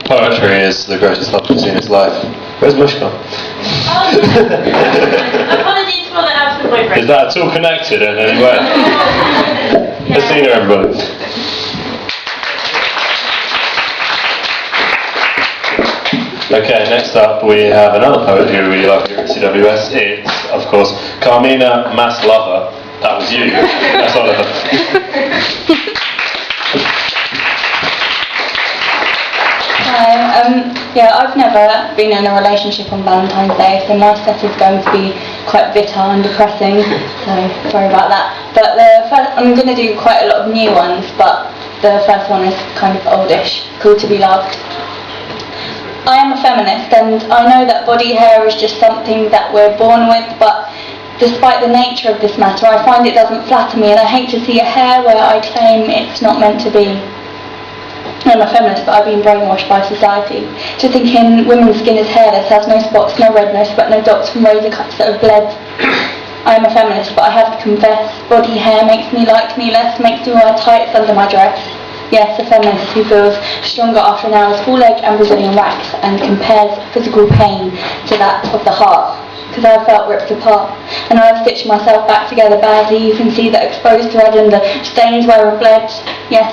Poetry is the greatest love he's seen in his life. Where's Mushka? Apologies for the absent boyfriend. Is that at all connected in any way? Let's see you, everybody. Okay, next up we have another poet who we love here at CWS. It's, of course, Carmina Masoliver. That was you, Masoliver. Hi, I've never been in a relationship on Valentine's Day, so my set is going to be quite bitter and depressing, so sorry about that. But I'm going to do quite a lot of new ones, but the first one is kind of oldish, called To Be Loved. I am a feminist, and I know that body hair is just something that we're born with, but despite the nature of this matter, I find it doesn't flatter me, and I hate to see a hair where I claim it's not meant to be. I'm a feminist, but I've been brainwashed by society to thinking women's skin is hairless, has no spots, no red, no sweat, no dots from razor cuts that have bled. I am a feminist, but I have to confess, body hair makes me like me less, makes me wear tights under my dress. Yes, a feminist who feels stronger after an hour's full leg and Brazilian wax and compares physical pain to that of the heart. Because I felt ripped apart, and I have stitched myself back together badly. You can see that exposed thread and the stains where I've bled. Yes,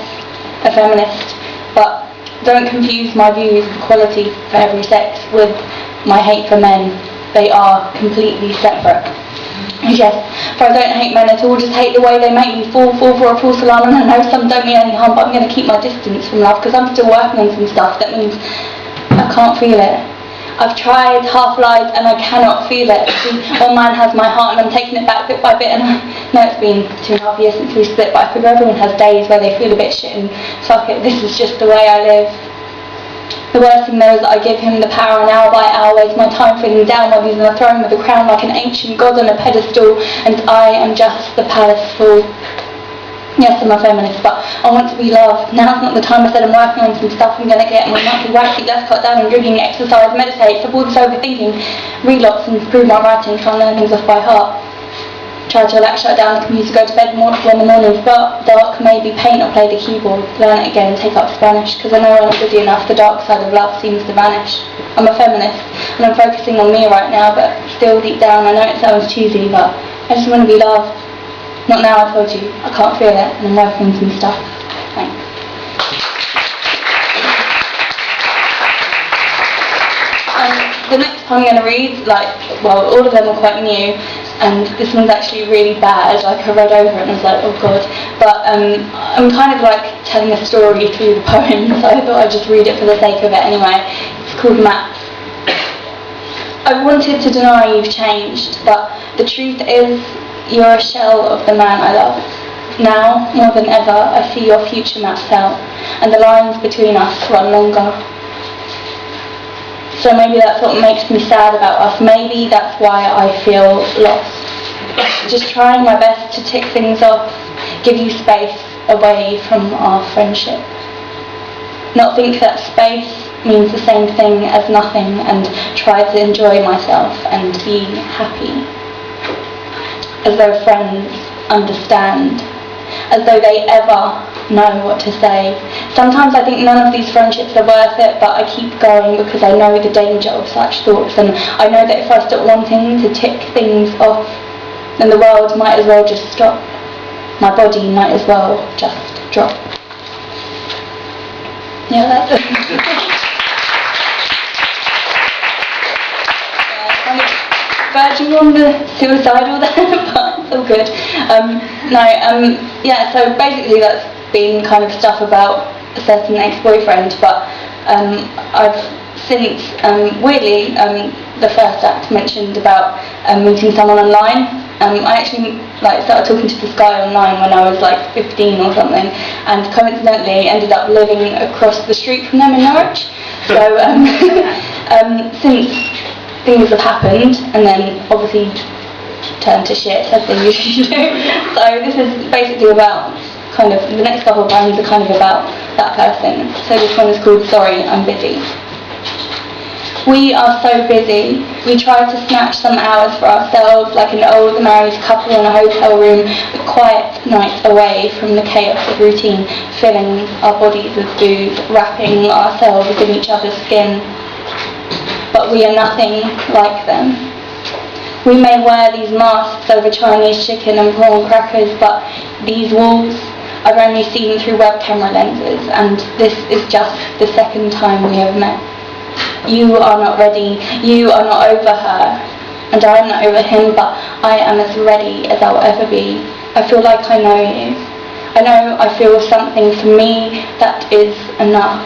a feminist. But don't confuse my views of equality for every sex with my hate for men. They are completely separate. Yes, for I don't hate men at all, just hate the way they make me fall for a false alarm, and I know some don't mean any harm, but I'm going to keep my distance from love, because I'm still working on some stuff that means I can't feel it. I've tried, half-lied, and I cannot feel it. See, one man has my heart, and I'm taking it back bit by bit, and I know it's been 2.5 years since we split, but I figure everyone has days where they feel a bit shit, and fuck it, this is just the way I live. The worst thing though is that I give him the power, and hour by hour waste my time feeling down while he's on a throne with a crown like an ancient god on a pedestal, and I am just the palace fool. Yes, I'm a feminist, but I want to be loved. Now's not the time. I said I'm working on some stuff. I'm going to get my monthly wax sheet less cut down and drinking, exercise, meditate, stop all this overthinking, read lots and improve my writing, try and learn things off by heart. Try to relax, shut down the computer, go to bed when the morning's dark, maybe paint or play the keyboard, learn it again, take up Spanish, because I know when I'm busy enough, the dark side of love seems to vanish. I'm a feminist, and I'm focusing on me right now, but still deep down, I know it sounds cheesy, but I just want to be loved. Not now, I told you. I can't feel it, and I'm working on some stuff. Thanks. The next poem I'm going to read, all of them are quite new, and this one's actually really bad. I read over it and I was like, oh god. But I'm kind of telling a story through the poem, so I thought I'd just read it for the sake of it anyway. It's called Maps. I've wanted to deny you've changed, but the truth is, you're a shell of the man I love. Now, more than ever, I see your future mapped out, and the lines between us run longer. So maybe that's what makes me sad about us. Maybe that's why I feel lost. Just trying my best to tick things off, give you space away from our friendship. Not think that space means the same thing as nothing, and try to enjoy myself and be happy. As though friends understand, as though they ever know what to say. Sometimes I think none of these friendships are worth it, but I keep going because I know the danger of such thoughts, and I know that if I stop wanting to tick things off, then the world might as well just stop. My body might as well just drop. Yeah, that's it. Verging on the suicidal there, but it's all good. So basically that's been kind of stuff about a certain ex-boyfriend, but I've since, weirdly, the first act mentioned about meeting someone online. I actually started talking to this guy online when I was 15 or something, and coincidentally ended up living across the street from them in Norwich. So since things have happened, and then obviously turned to shit as they usually do. So this is basically about the next couple of poems are kind of about that person. So this one is called Sorry, I'm Busy. We are so busy. We try to snatch some hours for ourselves, like an old married couple in a hotel room, a quiet night away from the chaos of routine, filling our bodies with booze, wrapping ourselves in each other's skin. But we are nothing like them. We may wear these masks over Chinese chicken and prawn crackers, but these walls I've only seen through web camera lenses, and this is just the second time we have met. You are not ready, you are not over her, and I am not over him, but I am as ready as I'll ever be. I feel like I know you. I know I feel something for me that is enough.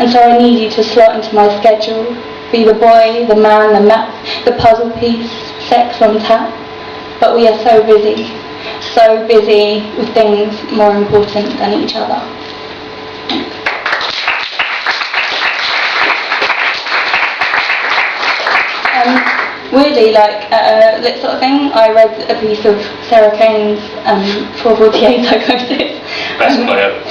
And so I need you to slot into my schedule, be the boy, the man, the map, the puzzle piece, sex on tap. But we are so busy with things more important than each other. Weirdly, like this sort of thing, I read a piece of Sarah Kane's 448 Psychosis. Best play ever.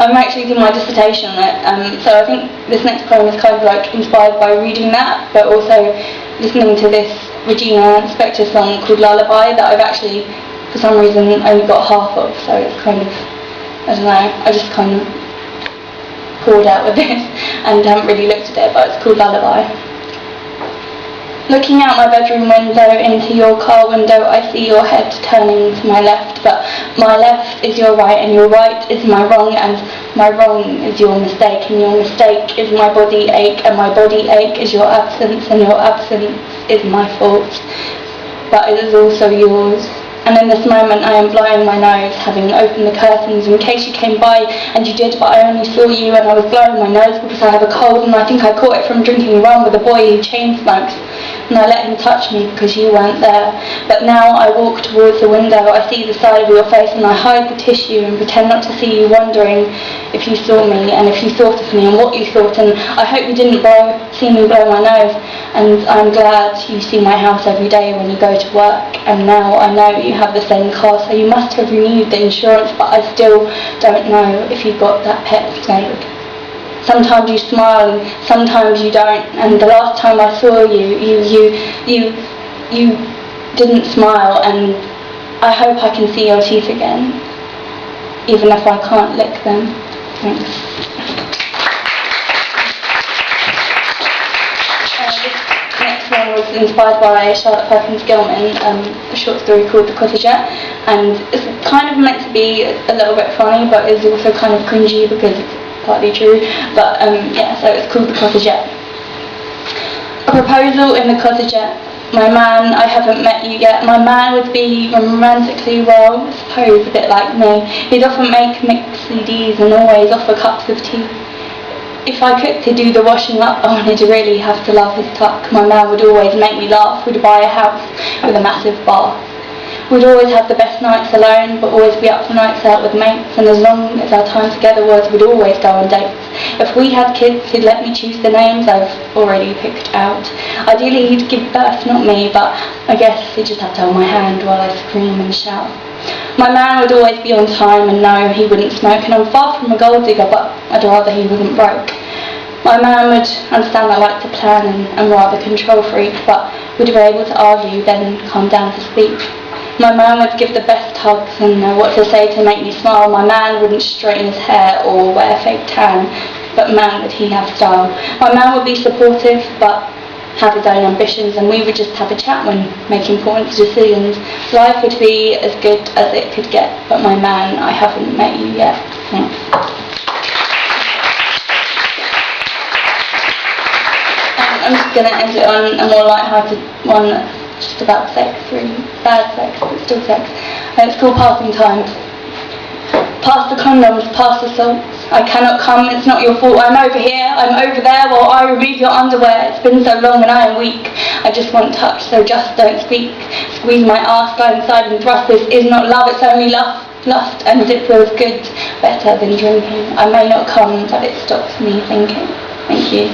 I'm actually doing my dissertation on it, so I think this next poem is kind of like inspired by reading that, but also listening to this Regina Spektor song called Lullaby that I've actually, for some reason, only got half of, so it's kind of, I don't know, I just kind of poured out with this and haven't really looked at it, but it's called Lullaby. Looking out my bedroom window into your car window, I see your head turning to my left, but my left is your right and your right is my wrong, and my wrong is your mistake, and your mistake is my body ache, and my body ache is your absence, and your absence is my fault, but it is also yours. And in this moment I am blowing my nose, having opened the curtains in case you came by, and you did, but I only saw you, and I was blowing my nose because I have a cold, and I think I caught it from drinking rum with a boy who chain smokes. And I let him touch me because you weren't there. But now I walk towards the window, I see the side of your face, and I hide the tissue and pretend not to see you, wondering if you saw me and if you thought of me and what you thought, and I hope you didn't see me blow my nose, and I'm glad you see my house every day when you go to work, and now I know you have the same car, so you must have renewed the insurance, but I still don't know if you got that pet snake. Sometimes you smile and sometimes you don't, and the last time I saw you didn't smile, and I hope I can see your teeth again, even if I can't lick them. Thanks. This next one was inspired by Charlotte Perkins Gilman, a short story called The Cottagette, and it's kind of meant to be a little bit funny, but it's also kind of cringy because it's partly true, but yeah, so it's called The Cottagette. A proposal in the Cottagette. My man, I haven't met you yet. My man would be romantically, well, I suppose a bit like me. He'd often make mixed CDs and always offer cups of tea. If I cooked to do the washing up, I wanted to really have to love his tuck. My man would always make me laugh. We'd buy a house with a massive bath. We'd always have the best nights alone, but always be up for nights out with mates, and as long as our time together was, we'd always go on dates. If we had kids, he'd let me choose the names I've already picked out. Ideally he'd give birth, not me, but I guess he'd just have to hold my hand while I scream and shout. My man would always be on time, and no, he wouldn't smoke, and I'm far from a gold digger, but I'd rather he wasn't broke. My man would understand I like to plan and rather control freak, but we'd be able to argue, then calm down to speak. My man would give the best hugs and know what to say to make me smile. My man wouldn't straighten his hair or wear fake tan, but man would he have style. My man would be supportive, but have his own ambitions, and we would just have a chat when making important decisions. Life would be as good as it could get, but my man, I haven't met you yet. Thanks. I'm just going to end it on a more light-hearted one, just about sex, really bad sex, but still sex. And it's called Passing Time. Pass the condoms, pass the salts. I cannot come, it's not your fault. I'm over here, I'm over there, while I remove your underwear. It's been so long and I am weak. I just want touch, so just don't speak. Squeeze my arse, go inside and thrust. This is not love, it's only lust, and it feels good, better than drinking. I may not come, but it stops me thinking. Thank you.